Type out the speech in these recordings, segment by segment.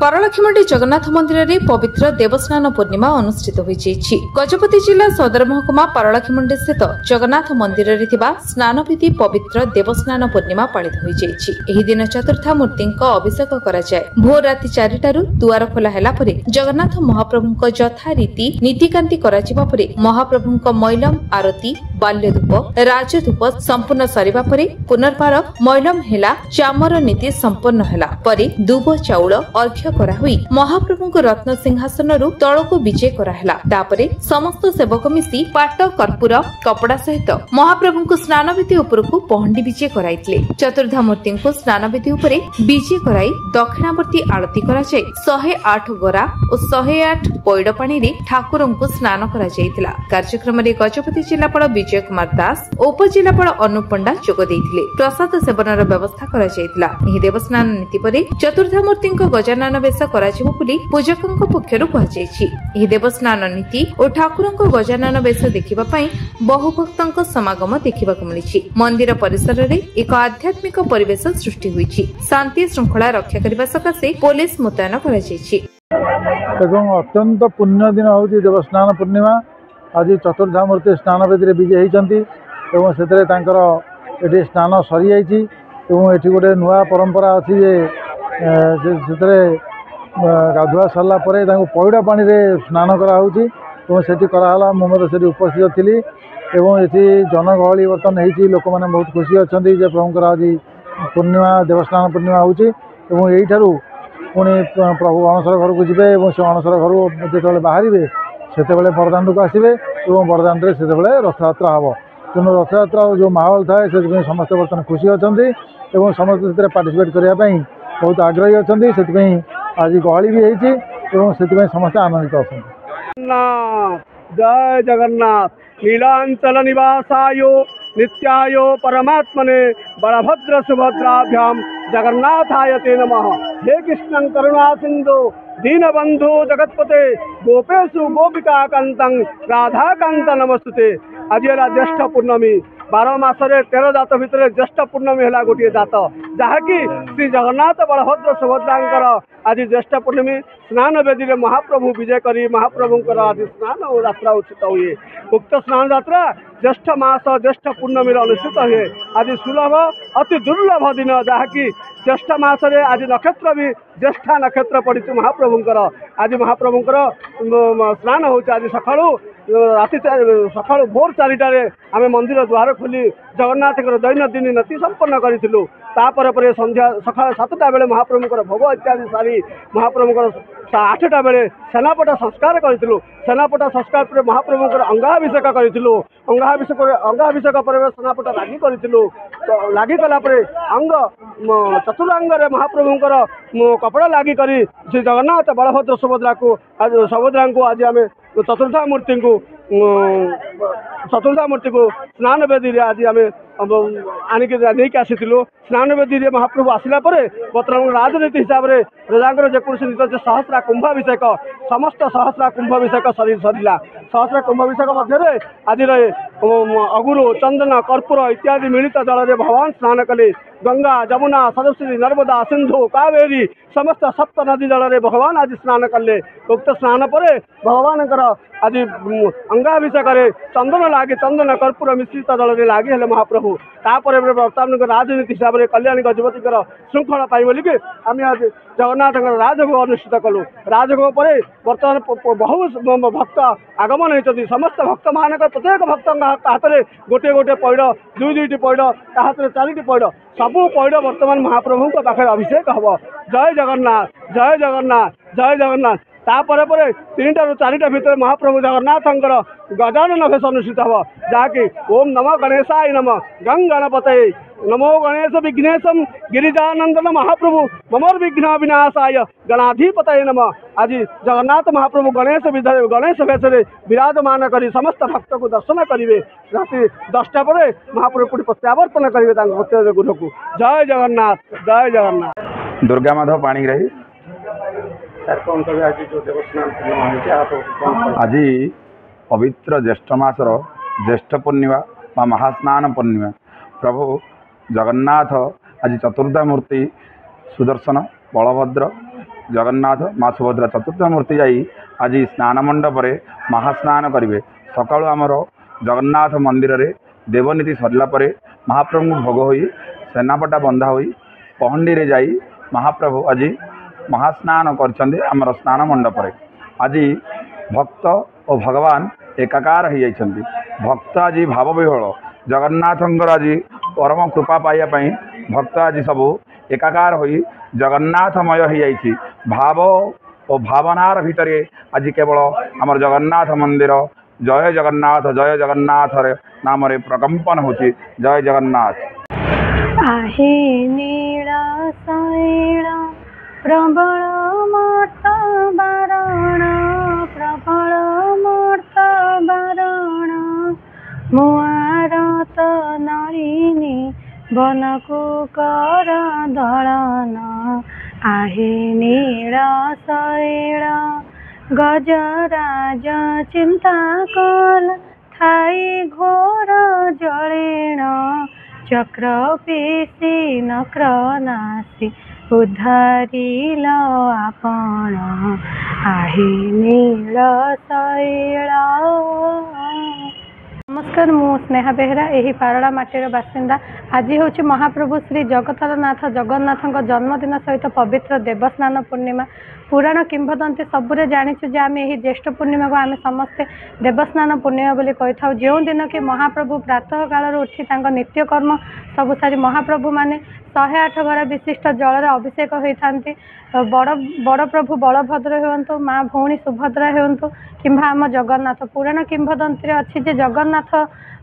परलक्ष्मी जगन्नाथ मंदिर में पवित्र देवस्नान पूर्णिमा अनुष्ठित होती। गजपति जिला सदर महकुमा परलक्ष्मी स्थित जगन्नाथ मंदिर में स्नानविधि पवित्र देवस्नान पूर्णिमा पालित होती। दिन चतुर्था मूर्ति अभिषेक कराए। भोर राति 4 दुआर खोला जगन्नाथ महाप्रभु यथारीति नीतिकांति महाप्रभु मैलम आरती बाल्यधूप राजधूप संपूर्ण सरिबा परे पुनर्बार मैलम हेला चामर नीति संपन्न हेला परे दुब चाउल अर्घ्य करा हुई महाप्रभु रत्न सिंहासन तलको विजय कराला। तापरे समस्त सेवक मिसी पाट कर्पूर कपड़ा सहित महाप्रभु स्नानविधि उपरकू पहंडी विजय कराइथिले। चतुर्धा मूर्ति स्नान विधि उपरे विजय कराई दक्षिणावर्ती आरती कराई 108 गरा और 108 पैड़ पानी रे ठाकुर को स्नान करा जायतिला। कार्यक्रम में गजपति जिलापाल विजय कुमार दास उपजिलापाल अनुप पंडा जोग देइथिले। प्रसाद सेवनर व्यवस्था करा जायतिला। एही देवस्नान नीति परे चतुर्धा मूर्ति गजानन वेश कराजिबो बोली पूजकଙ୍କ पक्षरु कहଯାଇଛି। एही देवस्नान नीति और ठाकुरଙ୍କ गजानन वेश देखिबा पई बहु भक्तଙ୍କ समागम देखिबाकु मिलिछि। मंदिर परिसर रे एक आध्यात्मिक परिवेश सृष्टि होईछि। शांति श्रृंखला रक्षा करबा सकासे पुलिस मुतयन करा जायछि। अत्यंत पुण्य दिन हूँ देवस्नान पूर्णिमा। आज चतुर्धा मूर्ति स्नान विधि विजय होती स्नान सरी जाइए। गोटे नुआ परंपरा अच्छी गाधुआ सरला पैड़ पानी स्नान कराला। मुझे उपस्थित थी ये जनगहली बर्तन होती लोक मैंने बहुत खुशी अच्छा प्रभुंर आज पूर्णिमा देवस्नान पूर्णिमा होठार पुणी प्रभु अणसर घर को जी से अणसर घर जो बाहर से बरदान को आसवे और बरदान से रथयात्रा हम तेणु रथयात्रा जो माहौल थाए से समस्त बर्तमान खुशी अच्छा समस्त पार्टिसिपेट करने बहुत आग्रही अच्छा से आज गहली भी होती समस्त आनंदित अच्छा। जय जगन्नाथ नीलांचल निवासाय नित्याय परमात्मने बलभद्र सुभद्राभ्याम जगन्नाथाय ते नमः। हे कृष्ण करुणा सिंधु दीनबंधु जगतपते गोपेशु गोपिका कांतं राधा कांत नमस्तुते। आज ज्येष्ठ पूर्णमी 12 मासरे 13 जात भितर ज्येष्ठ पूर्णमी है गोटे जात जहाँकि श्री जगन्नाथ बलभद्र सुभद्रांकर आज ज्येष्ठ पूर्णमी स्नान वेदी में महाप्रभु विजय करी महाप्रभुंकर आज स्नान यात्रा उचित हुए। उक्त स्नान यात्रा ज्येष्ठ मास ज्येष्ठ पूर्णमी अनुष्ठित हुए। आज सुलभ अति दुर्लभ दिन जहाँकि ज्येष्ठ मासरे आज नक्षत्र भी ज्येष्ठा नक्षत्र पड़ी महाप्रभुंकर आज महाप्रभुंकर स्नान हो। आज सका राति सका भोर 4टार आम मंदिर द्वार खोली जगन्नाथ दैनंदिन नीति संपन्न करूँ। संध्या सका 7टा बेले महाप्रभुंकर भोग इत्यादि सारी महाप्रभुंकर 8टा बेले सेनापट संस्कार करूँ। सेनापट संस्कार पर महाप्रभुंकर अंगाभिषेक करूँ। अंगाभिषेक पर सेनापट लागी करूँ। लागी कलापर अंग चतुरांग महाप्रभुंकर कपड़ा लागी करी श्री जगन्नाथ बलभद्र सुभद्रा को आज आम चतुर्था मूर्ति को स्नान वेदी आज आम आणिक नहीं आसीलु। स्नान वेदी महाप्रभु आसला बर्तमान राजनीति हिसाब से राजा जेकोसी नीति सहस्रा कुंभाभिषेक समस्त सहस्रा कुंभाभिषेक सरला। सहस्रा कुंभाभिषेक मध्य आज अगुरु चंदन कर्पूर इत्यादि मिलित जल में भगवान स्नान कले। गंगा जमुना सरस्वती नर्मदा सिंधु कावेरी समस्त सप्त नदी जल में भगवान आज स्नान कले। उक्त स्नान पर भगवान आज अंगाभिषेक चंदन लगे चंदन कर्पूर मिश्रित जल में लगे हेले महाप्रभु। तापर बर्तमान राजनीति हिसाब से कल्याणी गजपति श्रृंखला पाई बोलिक आम आज जगन्नाथ राजभोग अनुष्ठित कलु। राजभोग पर बर्तमान बहु भक्त आगमन होती। समस्त भक्त मान प्रत्येक भक्त हाथ में गोटे गोटे पैड़ 2-2टी पैड़ हाथ में 4टी पैड़ सबू पैड़ बर्तमान महाप्रभु पाखे अभिषेक हम। जय जगन्नाथ जय जगन्नाथ जय जगन्नाथ। तापर 3टा ରୁ 4टा भितर महाप्रभु जगन्नाथंकर गजानन भेष अनुष्ठित हम जहाँकि ओम नमो गणेशाय नमः गंग गणपतये नमो गणेश विघ्नेशम गिरिजानंदन महाप्रभु ममर विघ्न विनाशाय गणाधिपतये नमः। आज जगन्नाथ महाप्रभु गणेश भेष विराजमान कर समस्त भक्त को दर्शन करेंगे। राति 10टा पर महाप्रभु पुणी प्रत्यावर्तन करेंगे गृह को। जय जगन्नाथ जय जगन्नाथ। दुर्गा माधव पाणीग्राही आज पवित्र ज्येष्ठ मासर ज्येष्ठ पूर्णिमा व महास्नान पूर्णिमा प्रभु जगन्नाथ आज चतुर्धा मूर्ति सुदर्शन बलभद्र जगन्नाथ माँ सुभद्रा चतुर्थ मूर्ति जाई आज स्नान मंडप महास्नान करेंगे। सकाळु आमर जगन्नाथ मंदिर रे देवनीति सरला परे महाप्रभु भोग होई सेनापटा बंधा होई पहंडी रे जाई महाप्रभु आज महास्नान करछन्ते आमर स्नान मंडप रे। आज भक्त और भगवान एकाकार हो जाइछन्ति। भक्त आज भाव विह्वल जगन्नाथंकर आज परम कृपा पाइबा पई भक्त आज सबू एकाकार होई जगन्नाथमय हो जाइछि। भाव और भावनार भितरे आज केवल आमर जगन्नाथ मंदिर जय जगन्नाथ रे नाम रे प्रकंपन होछि। जय जगन्नाथ। आहे नीला शैला प्रबल मर्त बारण प्रबल मर्त बारण मुआरत नलिनी बनकु कर दलन। आहे नीला शैला गजराज चिंता कल थाई घोर जलेण चक्र पेशी नक्र नासी उद्धारिल आपण। आहे नील शैला। नमस्कार, मु स्नेहा बेहरा यही पारड़ा माटीर बासिंदा। आज हूँ महाप्रभु श्री जगतरनाथ जगन्नाथ जन्मदिन सहित पवित्र देवस्नान पूर्णिमा। पुराण किंवदंती सबुरे जाचु जे आम यही ज्येष्ठ पूर्णिमा को आम समस्ते देवस्नान पूर्णिमा बोली कही था। जो दिन कि महाप्रभु प्रातः काल उठी नित्यकर्म सबु सारी महाप्रभु माने 108 गरा विशिष्ट जल अभिषेक होता। बड़ प्रभु बलभद्र हूँ माँ भौणी सुभद्रा हूँ कि आम जगन्नाथ पुराण किंवदंती अच्छी जे जगन्नाथ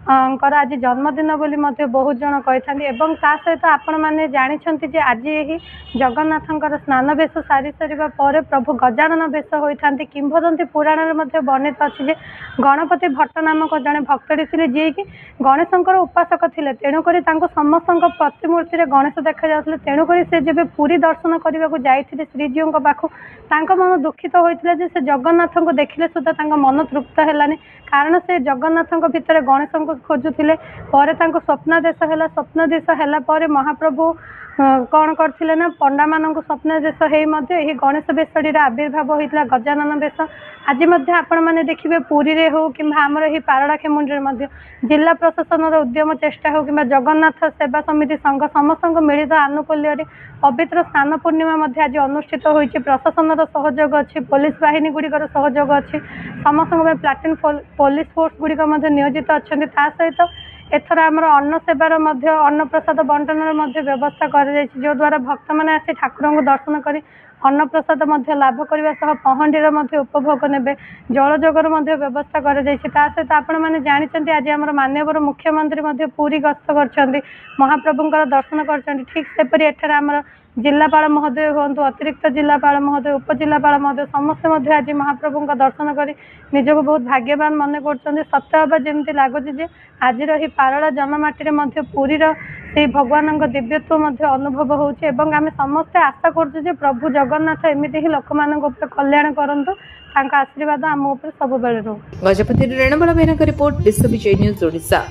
आज जन्मदिन बोली बहुत जन कही था। ता सहित आपण मैंने जानते जे आज यही जगन्नाथंकर स्नान बेश सारी सारा पर प्रभु गजानन बेश होता। किंवदंती पुराण में वर्णित अच्छी जे गणपति भट्ट नामक जड़े भक्तटी थे जी कि गणेशंकर उपासक थे। तेणुक समस्त प्रतिमूर्ति गणेश देखा जाते। तेणुक से जब पुरी दर्शन करने को जाते श्रीजीव पाखु मन दुखित होता से जगन्नाथ को देखिले सुधा मन तृप्त है। कारण से जगन्नाथ भितर गणेश खोजुले स्वप्नादेश है। स्वप्नादेश है महाप्रभु कौन करथिले ना पंडा मान स्वप्नादेश हो गणेश बेशटी आविर्भाव होता गजानन बेश। आज आपण मैंने देखिए पुरी रे हो कि आमर यही पारड़ाखेमुंडी जिला प्रशासन उद्यम चेष्टा हो कि जगन्नाथ सेवा समिति संघ समस्त मिलित आनुकूल्य पवित्र स्नान पूर्णिमा आज अनुष्ठित होती। प्रशासन सहयोग अच्छी, पुलिस बाहिनी गुड़िकर सहयोग अच्छी, समस्त प्लाटून पुलिस फोर्स गुड़िक नियोजित अच्छा। सहित एथर आमर अन्न सेवार अन्न प्रसाद बंटन व्यवस्था कर जो द्वारा भक्त मैंने आसी ठाकुर को दर्शन कर अन्न प्रसाद लाभ करने सह पहंडीर उपभोग ने जल जगर व्यवस्था कर सहित आपण मैंने जानते आज आम माननीय मुख्यमंत्री पुरी गस्त कर महाप्रभुंर दर्शन कर। ठीक सेपरी एठार आमर जिलापाल महोदय हूँ, अतिरिक्त जिलापाल महोदय, उपजिलापाल महोदय समस्ते आज महाप्रभु का दर्शन कर निजक बहुत भाग्यवान मन कर। सत्य जमी लगुच आज ही पारड़ा जन्ममाटी पुरीर से भगवान दिव्यत्व अनुभव होची। आम समस्ते आशा करूँ प्रभु जगन्नाथ एमती ही लोक मान कल्याण करूँ, आशीर्वाद आम सब बेले रो। गजपति रेणुबाला बेहरा रिपोर्ट विश्व विजय न्यूज ओडिशा।